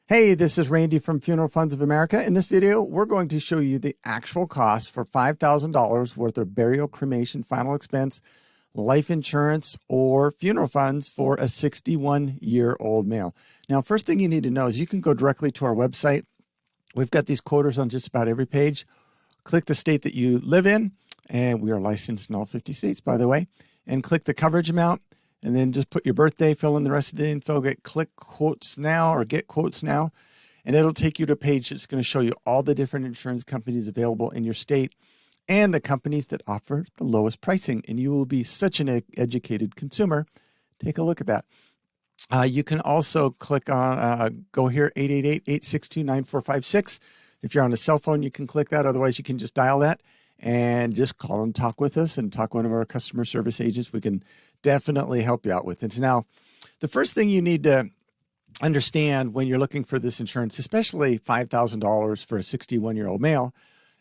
Hey, this is Randy from Funeral Funds of America. In this video, we're going to show you the actual cost for $5,000 worth of burial, cremation, final expense, life insurance, or funeral funds for a 61-year-old male. Now, first thing you need to know is you can go directly to our website. We've got these quoters on just about every page. Click the state that you live in, and we are licensed in all 50 states, by the way, and click the coverage amount. And then just put your birthday, fill in the rest of the info, click quotes now or get quotes now. And it'll take you to a page that's going to show you all the different insurance companies available in your state and the companies that offer the lowest pricing. And you will be such an educated consumer. Take a look at that. You can also click on, go here, 888-862-9456. If you're on a cell phone, you can click that. Otherwise, you can just dial that and just call and talk with us and talk to one of our customer service agents. We can definitely help you out with it. Now, the first thing you need to understand when you're looking for this insurance, especially $5,000 for a 61-year-old male,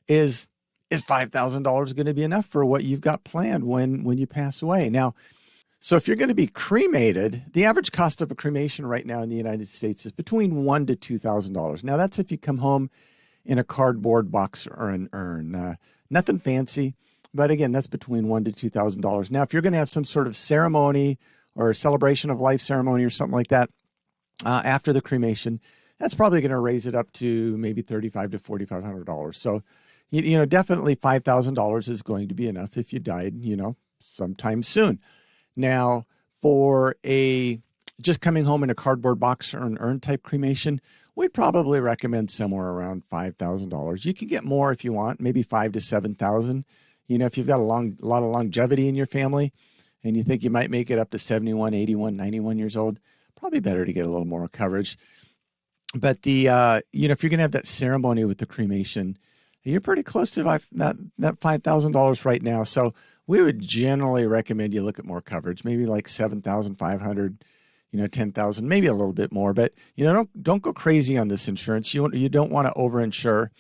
is $5,000 going to be enough for what you've got planned when you pass away? Now, so if you're going to be cremated, the average cost of a cremation right now in the United States is between $1,000 to $2,000. Now, that's if you come home in a cardboard box or an urn. Nothing fancy, but again, that's between $1,000 to $2,000. Now, if you're going to have some sort of ceremony or a celebration of life ceremony or something like that after the cremation, that's probably going to raise it up to maybe $3,500 to $4,500. So, definitely $5,000 is going to be enough if you died, sometime soon. Now, for a just coming home in a cardboard box or an urn type cremation, we'd probably recommend somewhere around $5,000. You can get more if you want, maybe $5,000 to $7,000. If you've got a lot of longevity in your family and you think you might make it up to 71, 81, 91 years old, probably better to get a little more coverage. But if you're going to have that ceremony with the cremation, you're pretty close to that $5,000 right now. So we would generally recommend you look at more coverage, maybe like $7,500. $10,000, maybe a little bit more, but don't go crazy on this insurance. You don't want to overinsure,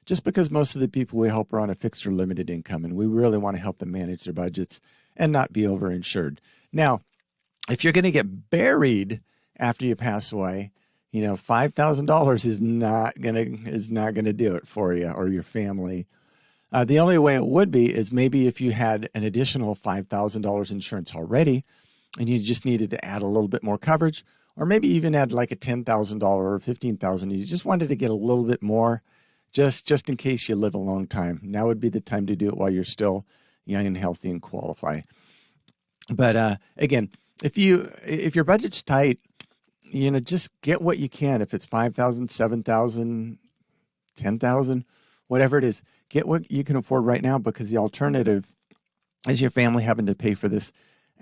just because most of the people we help are on a fixed or limited income, and we really want to help them manage their budgets and not be overinsured. Now, if you're going to get buried after you pass away, $5,000 is not going to do it for you or your family. The only way it would be is maybe if you had an additional $5,000 insurance already, and you just needed to add a little bit more coverage, or maybe even add like a $10,000 or $15,000. You just wanted to get a little bit more, just in case you live a long time. Now would be the time to do it while you're still young and healthy and qualify. But again, if your budget's tight, just get what you can. If it's $5,000, $7,000, $10,000, whatever it is, get what you can afford right now, because the alternative is your family having to pay for this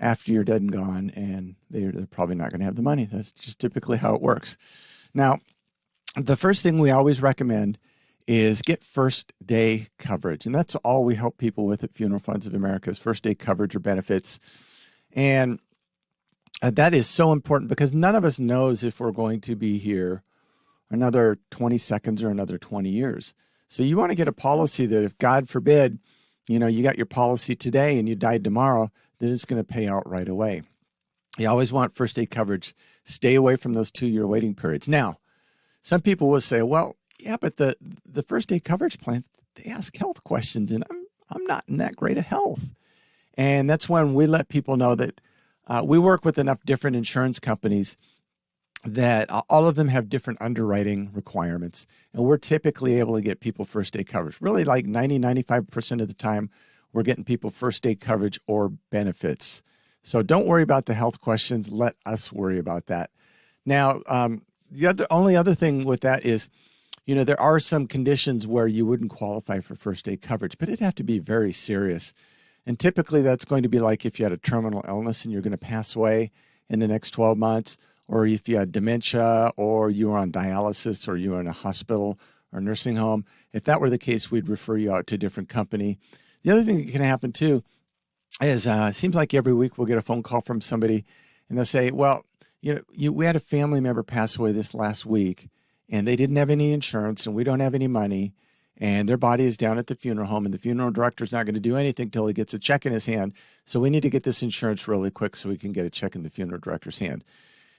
after you're dead and gone, and they're probably not going to have the money. That's just typically how it works. Now, the first thing we always recommend is get first day coverage. And that's all we help people with at Funeral Funds of America is first day coverage or benefits. And that is so important because none of us knows if we're going to be here another 20 seconds or another 20 years. So you want to get a policy that if God forbid, you got your policy today and you died tomorrow, then it's going to pay out right away. You always want first day coverage. Stay away from those 2-year waiting periods. Now, some people will say, well, yeah, but the first day coverage plans, they ask health questions, and I'm not in that great of health. And that's when we let people know that we work with enough different insurance companies that all of them have different underwriting requirements. And we're typically able to get people first day coverage. Really, like 95% of the time, we're getting people first day coverage or benefits. So don't worry about the health questions. Let us worry about that. Now, the only other thing with that is, there are some conditions where you wouldn't qualify for first day coverage, but it'd have to be very serious. And typically that's going to be like if you had a terminal illness and you're going to pass away in the next 12 months, or if you had dementia, or you were on dialysis, or you were in a hospital or nursing home. If that were the case, we'd refer you out to a different company. The other thing that can happen too is it seems like every week we'll get a phone call from somebody and they'll say, well, we had a family member pass away this last week and they didn't have any insurance and we don't have any money and their body is down at the funeral home and the funeral director's not going to do anything till he gets a check in his hand. So we need to get this insurance really quick so we can get a check in the funeral director's hand.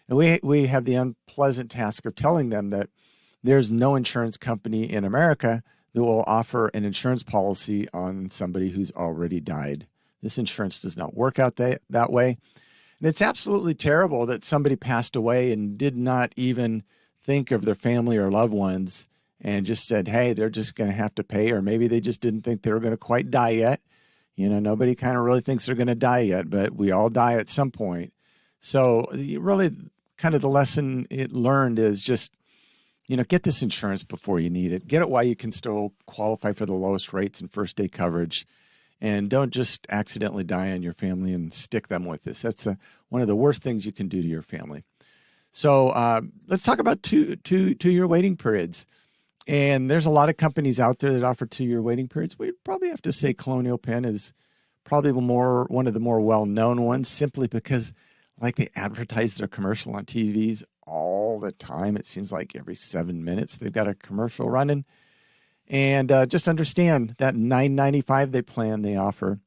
And we have the unpleasant task of telling them that there's no insurance company in America that will offer an insurance policy on somebody who's already died. This insurance does not work out that way. And it's absolutely terrible that somebody passed away and did not even think of their family or loved ones and just said, hey, they're just going to have to pay, or maybe they just didn't think they were going to quite die yet. You know, nobody kind of really thinks they're going to die yet, but we all die at some point. So really kind of the lesson it learned is just, you know, get this insurance before you need it. Get it while you can still qualify for the lowest rates and first day coverage. And don't just accidentally die on your family and stick them with this. That's one of the worst things you can do to your family. So let's talk about two-year waiting periods. And there's a lot of companies out there that offer 2-year waiting periods. We probably have to say Colonial Penn is probably one of the more well-known ones, simply because like they advertise their commercial on TVs all the time. It seems like every 7 minutes they've got a commercial running. And just understand that $9.95 they offer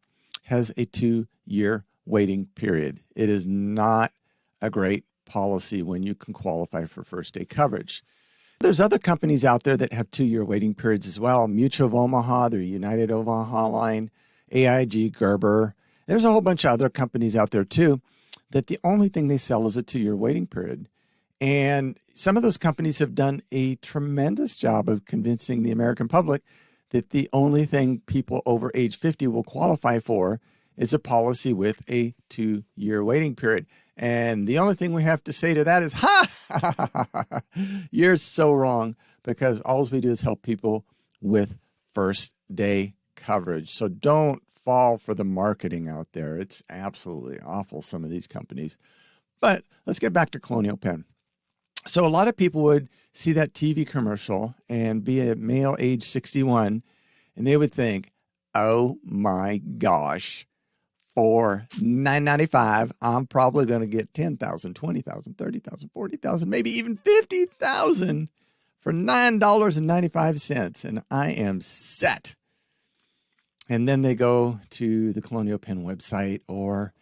has a 2-year waiting period. It is not a great policy when you can qualify for first day coverage. There's other companies out there that have 2-year waiting periods as well. Mutual of Omaha, the United Omaha line, AIG, Gerber. There's a whole bunch of other companies out there too that the only thing they sell is a 2-year waiting period. And some of those companies have done a tremendous job of convincing the American public that the only thing people over age 50 will qualify for is a policy with a 2-year waiting period. And the only thing we have to say to that is, you're so wrong, because all we do is help people with first day coverage. So don't fall for the marketing out there. It's absolutely awful, some of these companies. But let's get back to Colonial Penn. So a lot of people would see that TV commercial and be a male age 61, and they would think, oh my gosh, for $9.95, I'm probably going to get $10,000, $20,000, $30,000, $40,000, maybe even $50,000 for $9.95, and I am set. And then they go to the Colonial Penn website, or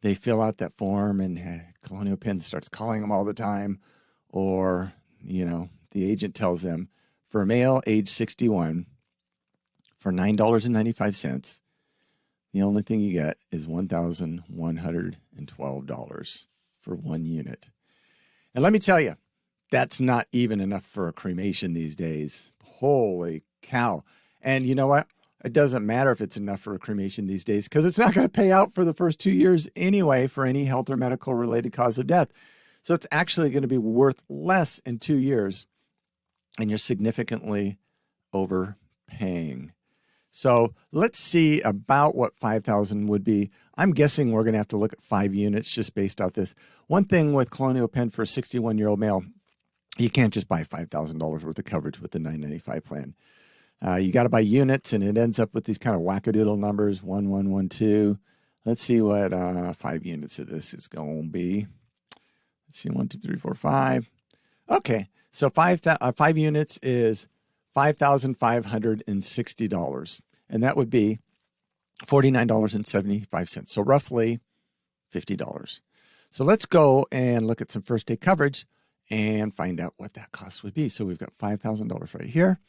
they fill out that form, and Colonial Penn starts calling them all the time. Or, you know, the agent tells them, for a male age 61, for $9.95, the only thing you get is $1,112 for one unit. And let me tell you, that's not even enough for a cremation these days. Holy cow. And you know what? It doesn't matter if it's enough for a cremation these days, because it's not going to pay out for the first 2 years anyway for any health or medical related cause of death. So it's actually going to be worth less in 2 years, and you're significantly overpaying. So let's see about what $5,000 would be. I'm guessing we're going to have to look at 5 units just based off this. One thing with Colonial Penn for a 61-year-old male, you can't just buy $5,000 worth of coverage with the $9.95 plan. You got to buy units, and it ends up with these kind of wackadoodle numbers, 1, 1, 1, 2. Let's see what 5 units of this is going to be. Let's see, 1, 2, 3, 4, 5. Okay, so 5 units is $5,560, and that would be $49.75. So roughly $50. So let's go and look at some first day coverage and find out what that cost would be. So we've got $5,000 right here,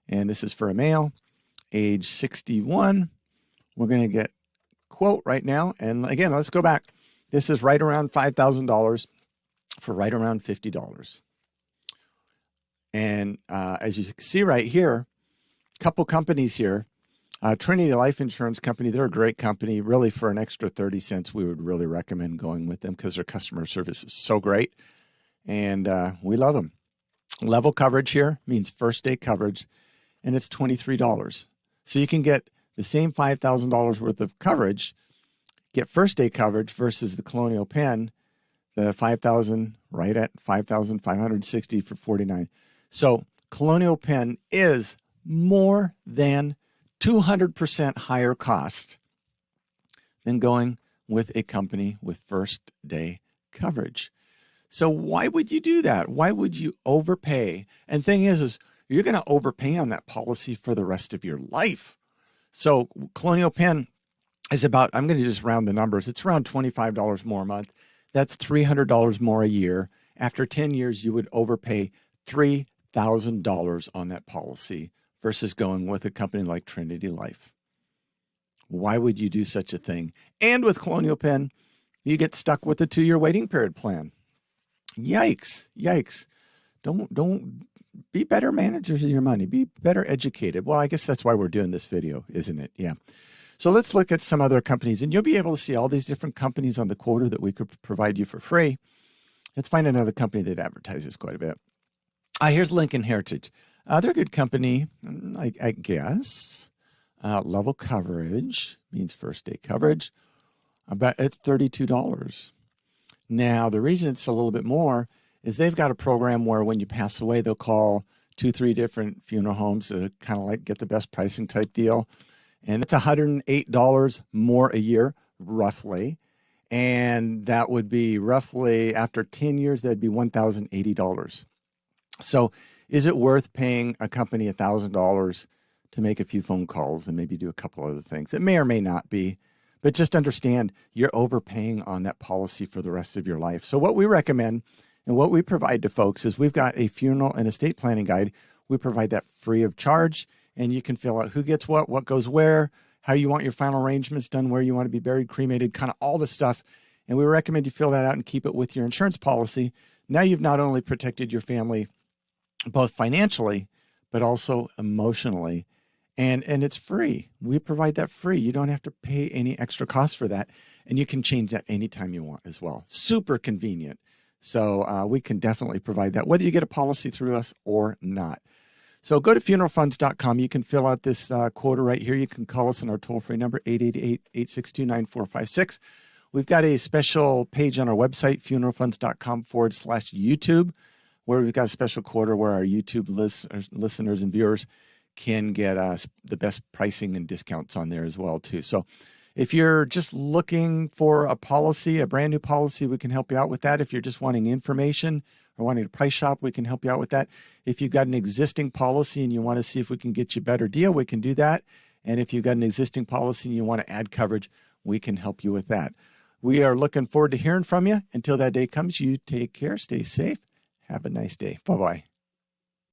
and this is for a male, age 61. We're going to get quote right now, and again, let's go back. This is right around $5,000. For right around $50. And as you can see right here, a couple companies here, Trinity Life Insurance Company, they're a great company. Really, for an extra 30 cents, we would really recommend going with them because their customer service is so great. And we love them. Level coverage here means first day coverage, and it's $23. So you can get the same $5,000 worth of coverage, get first day coverage versus the Colonial Penn, the $5,000 right at $5,560 for $49. So Colonial Penn is more than 200% higher cost than going with a company with first day coverage. So why would you do that? Why would you overpay? And thing is you're going to overpay on that policy for the rest of your life. So Colonial Penn is about, I'm going to just round the numbers. It's around $25 more a month. That's $300 more a year. After 10 years, you would overpay $3,000 on that policy versus going with a company like Trinity Life. Why would you do such a thing? And with Colonial Penn, you get stuck with a 2-year waiting period plan. Yikes, yikes. Don't be better managers of your money. Be better educated. Well, I guess that's why we're doing this video, isn't it? Yeah. So let's look at some other companies, and you'll be able to see all these different companies on the quoter that we could provide you for free. Let's find another company that advertises quite a bit. Here's Lincoln Heritage. They're a good company, I guess. Level coverage means first day coverage. But it's $32. Now, the reason it's a little bit more is they've got a program where when you pass away, they'll call 2-3 different funeral homes to kind of like get the best pricing type deal. And it's $108 more a year, roughly. And that would be roughly, after 10 years, that'd be $1,080. So is it worth paying a company $1,000 to make a few phone calls and maybe do a couple other things? It may or may not be, but just understand you're overpaying on that policy for the rest of your life. So what we recommend and what we provide to folks is we've got a funeral and estate planning guide. We provide that free of charge, and you can fill out who gets what goes where, how you want your final arrangements done, where you want to be buried, cremated, kind of all the stuff. And we recommend you fill that out and keep it with your insurance policy. Now you've not only protected your family both financially, but also emotionally. And it's free. We provide that free. You don't have to pay any extra cost for that. And you can change that anytime you want as well. Super convenient. So we can definitely provide that, whether you get a policy through us or not. So go to funeralfunds.com. You can fill out this quota right here. You can call us on our toll-free number, 888-862-9456. We've got a special page on our website, funeralfunds.com/YouTube, where we've got a special quota where our YouTube listeners and viewers can get the best pricing and discounts on there as well, too. So if you're just looking for a policy, a brand new policy, we can help you out with that. If you're just wanting information or wanting to price shop, we can help you out with that. If you've got an existing policy and you want to see if we can get you a better deal, we can do that. And if you've got an existing policy and you want to add coverage, we can help you with that. We are looking forward to hearing from you. Until that day comes, you take care, stay safe. Have a nice day. Bye-bye.